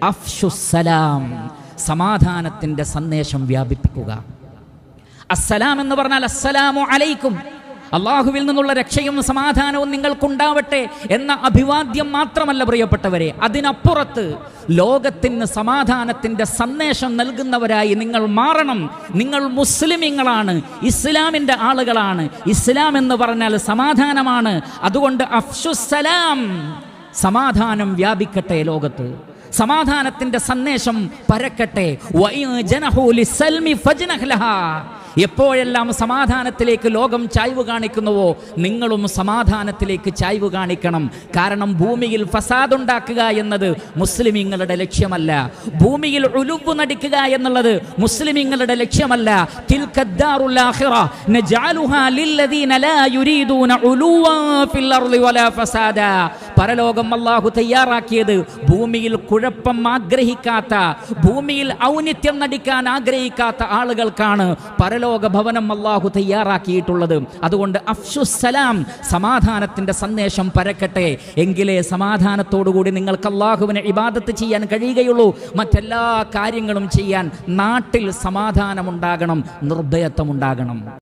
അഫ്ഷുസ്സലാം, സമാധാനത്തിന്റെ സന്ദേശം വ്യാപിപ്പിക്കുക. അസ്സലാം എന്ന് പറഞ്ഞാൽ അസ്സലാമു അലൈക്കും, അള്ളാഹുവിൽ നിന്നുള്ള രക്ഷയും സമാധാനവും നിങ്ങൾക്കുണ്ടാവട്ടെ എന്ന അഭിവാദ്യം മാത്രമല്ല പ്രിയപ്പെട്ടവരെ, അതിനപ്പുറത്ത് ലോകത്തിന് സമാധാനത്തിന്റെ സന്ദേശം നൽകുന്നവരായി നിങ്ങൾ മാറണം. നിങ്ങൾ മുസ്ലിമീങ്ങളാണ്, ഇസ്ലാമിന്റെ ആളുകളാണ്. ഇസ്ലാം എന്ന് പറഞ്ഞാൽ സമാധാനമാണ്. അതുകൊണ്ട് അഫ്ഷുസ്സലാം, സമാധാനം വ്യാപിക്കട്ടെ ലോകത്ത്, സമാധാനത്തിന്റെ സന്ദേശം പരക്കട്ടെ. എപ്പോഴെല്ലാം സമാധാനത്തിലേക്ക് ലോകം ചായ്വ് കാണിക്കുന്നുവോ നിങ്ങളും സമാധാനത്തിലേക്ക് ചായ്വ് കാണിക്കണം. കാരണം ഭൂമിയിൽ ഫസാദ് ഉണ്ടാക്കുക എന്നത് മുസ്ലിമീങ്ങളുടെ ലക്ഷ്യമല്ല. ഭൂമിയിൽ ഉലുവ് നടിക്കുക എന്നുള്ളത് മുസ്ലിമീങ്ങളുടെ ലക്ഷ്യമല്ല. തിൽക്കദ്ദാറുൽ ആഖിറ നജഅലുഹാ ലില്ലദീന ലാ യുരീദൂന ഉലുവൻ ഫിൽ അർളി വലാ ഫസാദ. പരലോകം അല്ലാഹു തയ്യാറാക്കിയത് ഭൂമിയിൽ കുഴപ്പം ആഗ്രഹിക്കാത്ത, ഭൂമിയിൽ ഔന്നിത്യം നടിക്കാൻ ആഗ്രഹിക്കാത്ത ആളുകൾക്കാണ് പരലോക ഭവനം അല്ലാഹു തയ്യാറാക്കിയിട്ടുള്ളത്. അതുകൊണ്ട് അഫ്ഷുസ്സലാം, സമാധാനത്തിന്റെ സന്ദേശം പരക്കട്ടെ. എങ്കിലേ സമാധാനത്തോടുകൂടി നിങ്ങൾക്ക് അല്ലാഹുവിനെ ഇബാദത്ത് ചെയ്യാൻ കഴിയുകയുള്ളൂ. മറ്റെല്ലാ കാര്യങ്ങളും ചെയ്യാൻ നാട്ടിൽ സമാധാനമുണ്ടാകണം, നിർഭയത്വമുണ്ടാകണം.